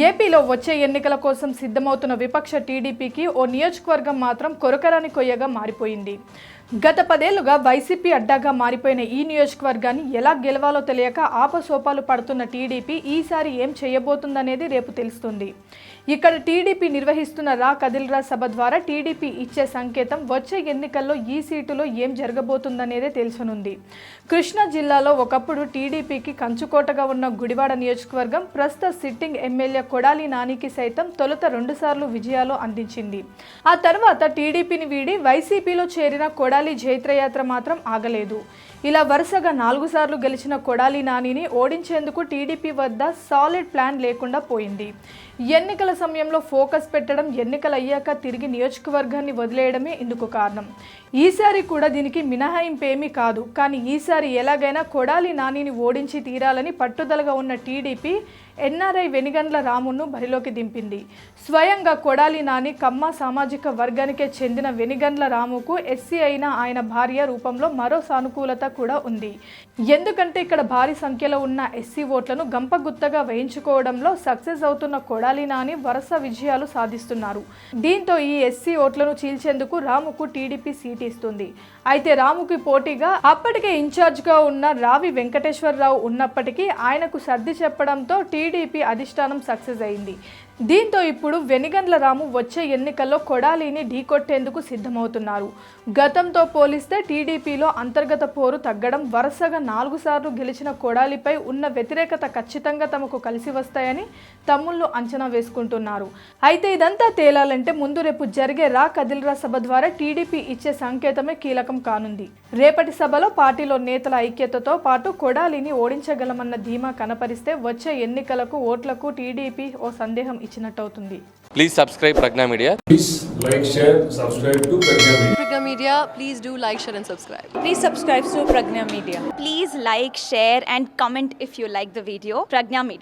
ఏపీలో వచ్చే ఎన్నికల కోసం సిద్ధమవుతున్న విపక్ష టీడీపీకి ఓ నియోజకవర్గం మాత్రం కొరకరాని కొయ్యగా మారిపోయింది. గత 10 ఏళ్లుగా వైసీపీ అడ్డాగా మారిపోయిన ఈ నియోజకవర్గాన్ని ఎలా గెలవాలో తెలియక ఆపసోపాలు పడుతున్న టీడీపీ ఈసారి ఏం చేయబోతుందనేది రేపు తెలుస్తుంది. ఇక్కడ టీడీపీ నిర్వహిస్తున్న రా కదిల్రా సభ ద్వారా టీడీపీ ఇచ్చే సంకేతం వచ్చే ఎన్నికల్లో ఈ సీటులో ఏం జరగబోతుందనేదే తెలుసనుంది. కృష్ణా జిల్లాలో ఒకప్పుడు టీడీపీకి కంచుకోటగా ఉన్న గుడివాడ నియోజకవర్గం ప్రస్తుత సిట్టింగ్ ఎమ్మెల్యే కొడాలి నానికి సైతం తొలుత 2 సార్లు విజయాలు అందించింది. ఆ తర్వాత టీడీపీని వీడి వైసీపీలో చేరిన కొడాలి జైత్రయాత్ర మాత్రం ఆగలేదు. ఇలా వరుసగా 4 సార్లు గెలిచిన కొడాలి నానిని ఓడించేందుకు టీడీపీ వద్ద సాలిడ్ ప్లాన్ లేకుండా పోయింది. ఎన్నికల సమయంలో ఫోకస్ పెట్టడం, ఎన్నికలు అయ్యాక తిరిగి నియోజకవర్గాన్ని వదిలేయడమే ఇందుకు కారణం. ఈసారి కూడా దీనికి మినహాయింపేమీ కాదు. కానీ ఈసారి ఎలాగైనా కొడాలి నానిని ఓడించి తీరాలని పట్టుదలగా ఉన్న టీడీపీ ఎన్ఆర్ఐ వెనిగండ్ల రామును బరిలోకి దింపింది. స్వయంగా కొడాలి నాని కమ్మ సామాజిక వర్గానికే చెందిన వెనిగండ్ల రాముకు ఎస్సీ అయిన ఆయన భార్య రూపంలో మరో సానుకూలత కూడా ఉంది. ఎందుకంటే ఇక్కడ భారీ సంఖ్యలో ఉన్న ఎస్సీ ఓట్లను గంపగుత్తగా వేయించుకోవడంలో సక్సెస్ అవుతున్న కొడాలి నాని వరుస విజయాలు సాధిస్తున్నారు. దీంతో ఈ ఎస్సీ ఓట్లను చీల్చేందుకు రాముకు టీడీపీ సీట్ ఇస్తుంది. అయితే రాముకి పోటీగా అప్పటికే ఇన్ఛార్జ్గా ఉన్న రావి వెంకటేశ్వరరావు ఉన్నప్పటికీ ఆయనకు సర్ది చెప్పడంతో టీడీపీ అధిష్టానం సక్సెస్ అయింది. దీంతో ఇప్పుడు వెనిగండ్ల రాము వచ్చే ఎన్నికల్లో కొడాలిని ఢీకొట్టేందుకు సిద్ధమవుతున్నారు. గతంతో పోలిస్తే టీడీపీలో అంతర్గత పోరు తగ్గడం, వరుసగా 4 సార్లు గెలిచిన కొడాలిపై ఉన్న వ్యతిరేకత ఖచ్చితంగా తమకు కలిసి వస్తాయని తమ్ముళ్ళు అంచనా వేసుకుంటున్నారు. అయితే ఇదంతా తేలాలంటే ముందు రేపు జరిగే రా కదిల్రా సభ ద్వారా టీడీపీ ఇచ్చే సంకేతమే కీలకం కానుంది. రేపటి సభలో పార్టీలో నేతల ఐక్యతతో పాటు కొడాలిని ఓడించగలమన్న ధీమా కనపరిస్తే వచ్చే ఎన్నికలకు ఓట్లకు టీడీపీ ఓ సందేహం ఇచ్చినట్టవుతుంది. Please subscribe Pragna Media. Please like, share, subscribe to Pragna Media. Pragna Media, please do like, share and subscribe. Please subscribe to Pragna Media. Please like, share and comment if you like the video. Pragna Media.